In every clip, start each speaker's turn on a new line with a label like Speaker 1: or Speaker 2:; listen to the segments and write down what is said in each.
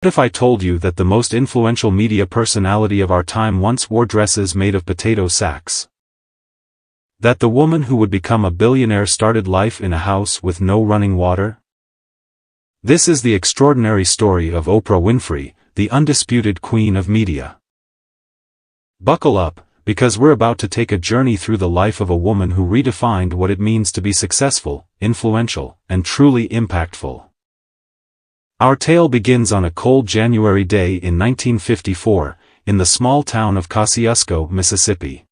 Speaker 1: What if I told you that the most influential media personality of our time once wore dresses made of potato sacks? That the woman who would become a billionaire started life in a house with no running water? This is the extraordinary story of Oprah Winfrey, the undisputed queen of media. Buckle up, because we're about to take a journey through the life of a woman who redefined what it means to be successful, influential, and truly impactful. Our tale begins on a cold January day in 1954, in the small town of Kosciuszko, Mississippi.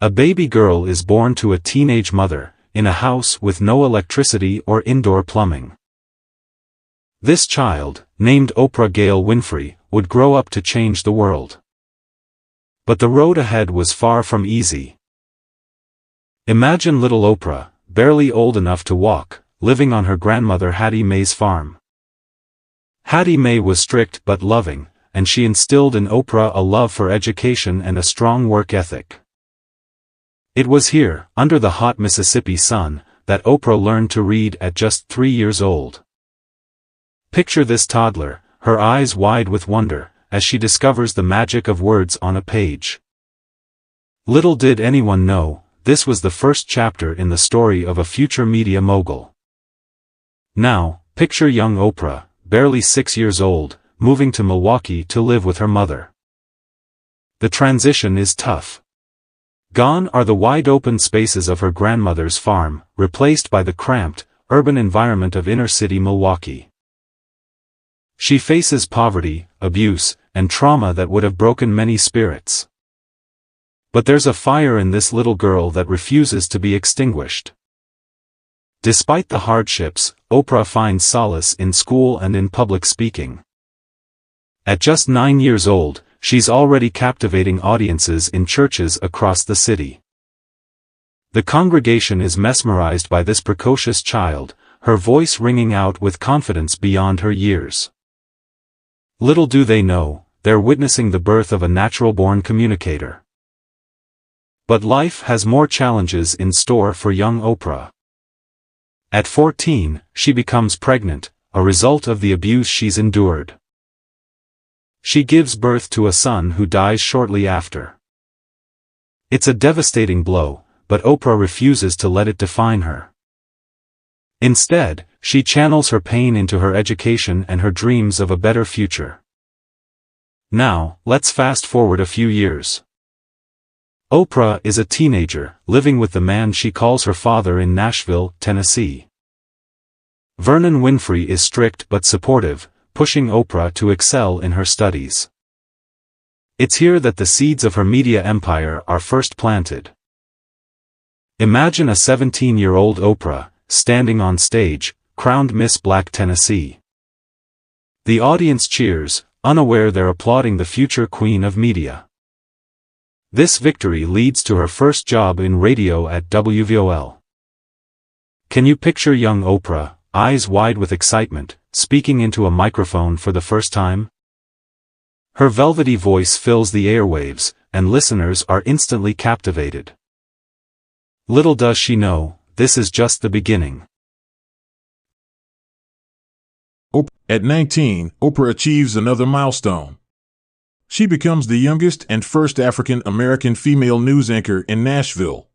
Speaker 1: A baby girl is born to a teenage mother, in a house with no electricity or indoor plumbing. This child, named Oprah Gayle Winfrey, would grow up to change the world. But the road ahead was far from easy. Imagine little Oprah, barely old enough to walk, living on her grandmother Hattie Mae's farm. Hattie Mae was strict but loving, and she instilled in Oprah a love for education and a strong work ethic. It was here, under the hot Mississippi sun, that Oprah learned to read at just 3 years old. Picture this toddler, her eyes wide with wonder, as she discovers the magic of words on a page. Little did anyone know, this was the first chapter in the story of a future media mogul. Now, picture young Oprah, barely 6 years old, moving to Milwaukee to live with her mother. The transition is tough. Gone are the wide-open spaces of her grandmother's farm, replaced by the cramped, urban environment of inner-city Milwaukee. She faces poverty, abuse, and trauma that would have broken many spirits. But there's a fire in this little girl that refuses to be extinguished. Despite the hardships, Oprah finds solace in school and in public speaking. At just 9 years old, she's already captivating audiences in churches across the city. The congregation is mesmerized by this precocious child, her voice ringing out with confidence beyond her years. Little do they know, they're witnessing the birth of a natural-born communicator. But life has more challenges in store for young Oprah. At 14, she becomes pregnant, a result of the abuse she's endured. She gives birth to a son who dies shortly after. It's a devastating blow, but Oprah refuses to let it define her. Instead, she channels her pain into her education and her dreams of a better future. Now, let's fast forward a few years. Oprah is a teenager, living with the man she calls her father in Nashville, Tennessee. Vernon Winfrey is strict but supportive, pushing Oprah to excel in her studies. It's here that the seeds of her media empire are first planted. Imagine a 17-year-old Oprah, standing on stage, crowned Miss Black Tennessee. The audience cheers, unaware they're applauding the future queen of media. This victory leads to her first job in radio at WVOL. Can you picture young Oprah, eyes wide with excitement, speaking into a microphone for the first time? Her velvety voice fills the airwaves, and listeners are instantly captivated. Little does she know, this is just the beginning.
Speaker 2: At 19, Oprah achieves another milestone. She becomes the youngest and first African-American female news anchor in Nashville.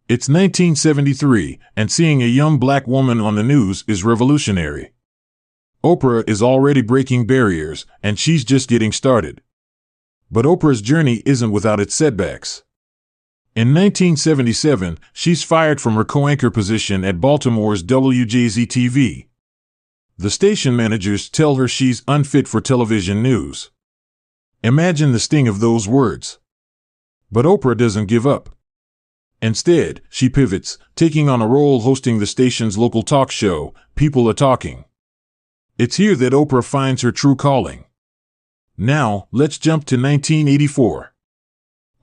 Speaker 2: It's 1973, and seeing a young black woman on the news is revolutionary. Oprah is already breaking barriers, and she's just getting started. But Oprah's journey isn't without its setbacks. In 1977, she's fired from her co-anchor position at Baltimore's WJZ-TV. The station managers tell her she's unfit for television news. Imagine the sting of those words. But Oprah doesn't give up. Instead, she pivots, taking on a role hosting the station's local talk show, People Are Talking. It's here that Oprah finds her true calling. Now, let's jump to 1984.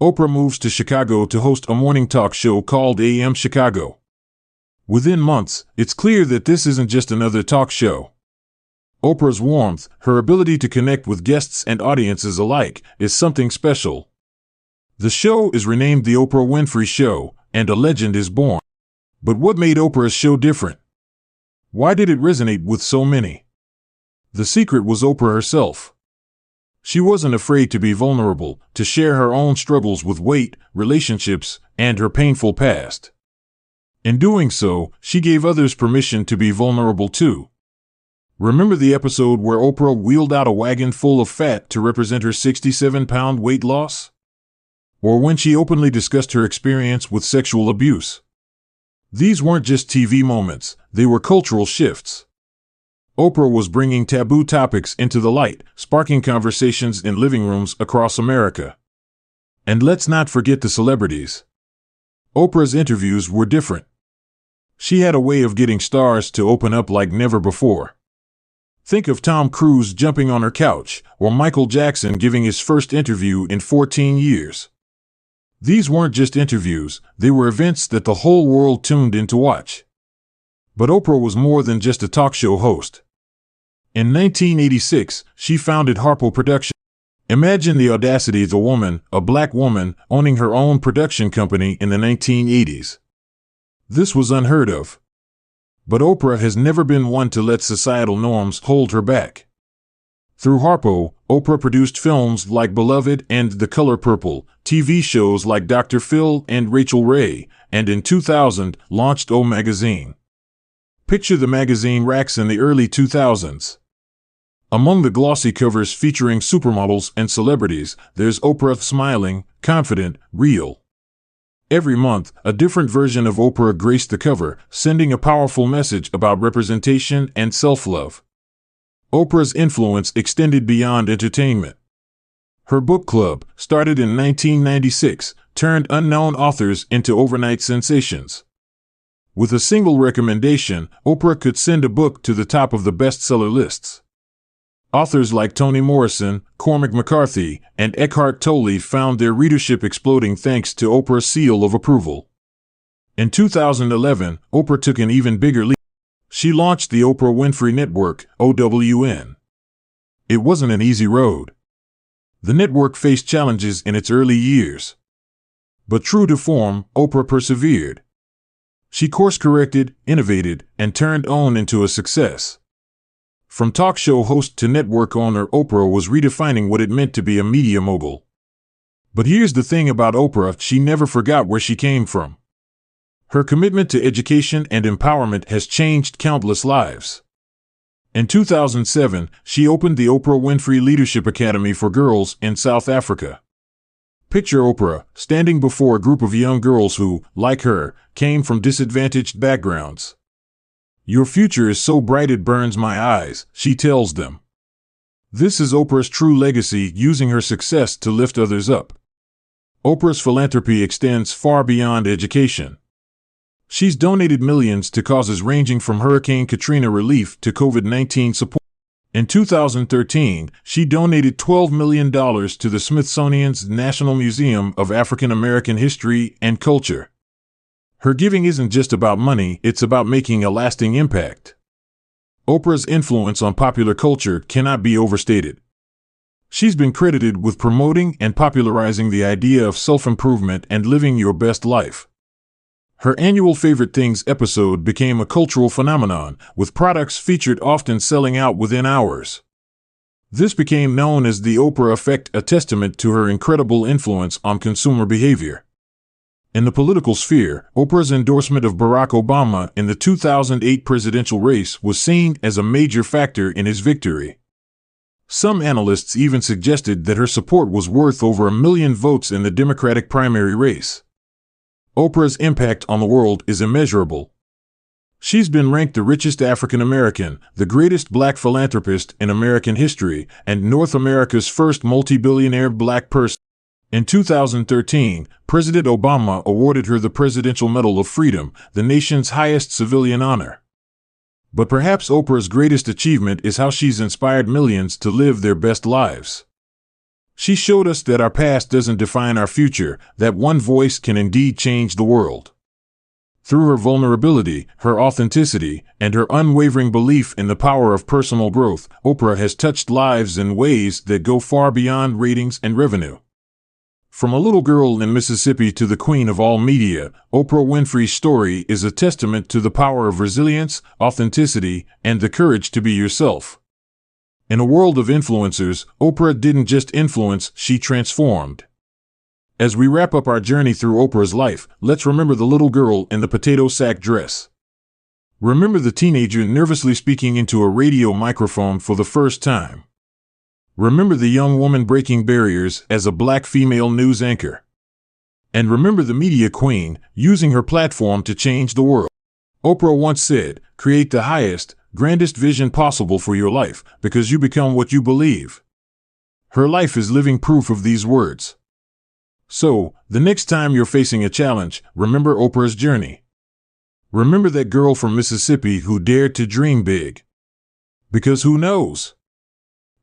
Speaker 2: Oprah moves to Chicago to host a morning talk show called AM Chicago. Within months, it's clear that this isn't just another talk show. Oprah's warmth, her ability to connect with guests and audiences alike, is something special. The show is renamed The Oprah Winfrey Show, and a legend is born. But what made Oprah's show different? Why did it resonate with so many? The secret was Oprah herself. She wasn't afraid to be vulnerable, to share her own struggles with weight, relationships, and her painful past. In doing so, she gave others permission to be vulnerable too. Remember the episode where Oprah wheeled out a wagon full of fat to represent her 67-pound weight loss? Or when she openly discussed her experience with sexual abuse? These weren't just TV moments, they were cultural shifts. Oprah was bringing taboo topics into the light, sparking conversations in living rooms across America. And let's not forget the celebrities. Oprah's interviews were different. She had a way of getting stars to open up like never before. Think of Tom Cruise jumping on her couch, or Michael Jackson giving his first interview in 14 years. These weren't just interviews, they were events that the whole world tuned in to watch. But Oprah was more than just a talk show host. In 1986, she founded Harpo Productions. Imagine the audacity of the woman, a black woman, owning her own production company in the 1980s. This was unheard of. But Oprah has never been one to let societal norms hold her back. Through Harpo, Oprah produced films like Beloved and The Color Purple, TV shows like Dr. Phil and Rachel Ray, and in 2000 launched O Magazine. Picture the magazine racks in the early 2000s. Among the glossy covers featuring supermodels and celebrities, there's Oprah smiling, confident, real. Every month, a different version of Oprah graced the cover, sending a powerful message about representation and self-love. Oprah's influence extended beyond entertainment. Her book club, started in 1996, turned unknown authors into overnight sensations. With a single recommendation, Oprah could send a book to the top of the bestseller lists. Authors like Toni Morrison, Cormac McCarthy, and Eckhart Tolle found their readership exploding thanks to Oprah's seal of approval. In 2011, Oprah took an even bigger leap. She launched the Oprah Winfrey Network, OWN. It wasn't an easy road. The network faced challenges in its early years. But true to form, Oprah persevered. She course-corrected, innovated, and turned OWN into a success. From talk show host to network owner, Oprah was redefining what it meant to be a media mogul. But here's the thing about Oprah, she never forgot where she came from. Her commitment to education and empowerment has changed countless lives. In 2007, she opened the Oprah Winfrey Leadership Academy for girls in South Africa. Picture Oprah standing before a group of young girls who, like her, came from disadvantaged backgrounds. "Your future is so bright it burns my eyes," she tells them. This is Oprah's true legacy, using her success to lift others up. Oprah's philanthropy extends far beyond education. She's donated millions to causes ranging from Hurricane Katrina relief to COVID-19 support. In 2013, she donated $12 million to the Smithsonian's National Museum of African American History and Culture. Her giving isn't just about money, it's about making a lasting impact. Oprah's influence on popular culture cannot be overstated. She's been credited with promoting and popularizing the idea of self-improvement and living your best life. Her annual Favorite Things episode became a cultural phenomenon, with products featured often selling out within hours. This became known as the Oprah Effect, a testament to her incredible influence on consumer behavior. In the political sphere, Oprah's endorsement of Barack Obama in the 2008 presidential race was seen as a major factor in his victory. Some analysts even suggested that her support was worth over 1 million votes in the Democratic primary race. Oprah's impact on the world is immeasurable. She's been ranked the richest African American, the greatest black philanthropist in American history, and North America's first multi-billionaire black person. In 2013, President Obama awarded her the Presidential Medal of Freedom, the nation's highest civilian honor. But perhaps Oprah's greatest achievement is how she's inspired millions to live their best lives. She showed us that our past doesn't define our future, that one voice can indeed change the world. Through her vulnerability, her authenticity, and her unwavering belief in the power of personal growth, Oprah has touched lives in ways that go far beyond ratings and revenue. From a little girl in Mississippi to the queen of all media, Oprah Winfrey's story is a testament to the power of resilience, authenticity, and the courage to be yourself. In a world of influencers, Oprah didn't just influence, she transformed. As we wrap up our journey through Oprah's life, let's remember the little girl in the potato sack dress. Remember the teenager nervously speaking into a radio microphone for the first time. Remember the young woman breaking barriers as a black female news anchor. And remember the media queen using her platform to change the world. Oprah once said, "Create the highest, grandest vision possible for your life, because you become what you believe." Her life is living proof of these words. So, the next time you're facing a challenge, remember Oprah's journey. Remember that girl from Mississippi who dared to dream big. Because who knows?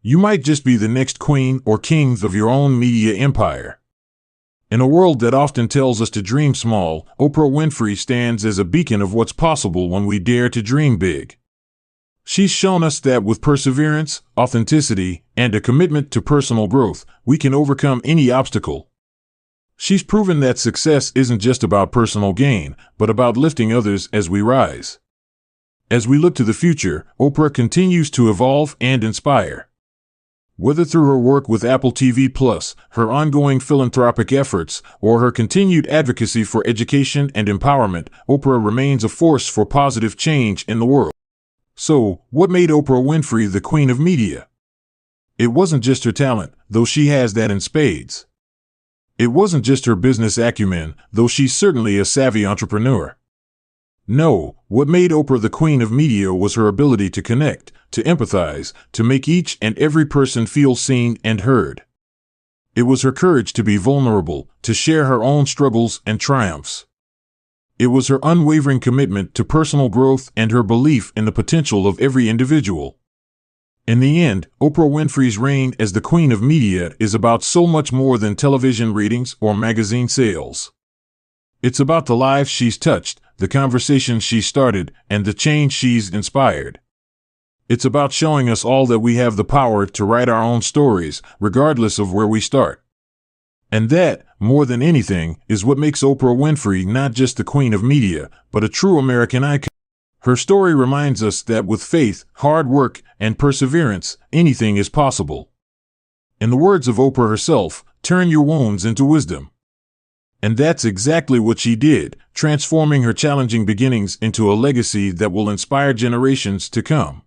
Speaker 2: You might just be the next queen or king of your own media empire. In a world that often tells us to dream small, Oprah Winfrey stands as a beacon of what's possible when we dare to dream big. She's shown us that with perseverance, authenticity, and a commitment to personal growth, we can overcome any obstacle. She's proven that success isn't just about personal gain, but about lifting others as we rise. As we look to the future, Oprah continues to evolve and inspire. Whether through her work with Apple TV+, her ongoing philanthropic efforts, or her continued advocacy for education and empowerment, Oprah remains a force for positive change in the world. So, what made Oprah Winfrey the queen of media? It wasn't just her talent, though she has that in spades. It wasn't just her business acumen, though she's certainly a savvy entrepreneur. No, what made Oprah the queen of media was her ability to connect, to empathize, to make each and every person feel seen and heard. It was her courage to be vulnerable, to share her own struggles and triumphs. It was her unwavering commitment to personal growth and her belief in the potential of every individual. In the end, Oprah Winfrey's reign as the queen of media is about so much more than television ratings or magazine sales. It's about the lives she's touched, the conversations she started, and the change she's inspired. It's about showing us all that we have the power to write our own stories, regardless of where we start. And that, more than anything, is what makes Oprah Winfrey not just the queen of media, but a true American icon. Her story reminds us that with faith, hard work, and perseverance, anything is possible. In the words of Oprah herself, turn your wounds into wisdom. And that's exactly what she did, transforming her challenging beginnings into a legacy that will inspire generations to come.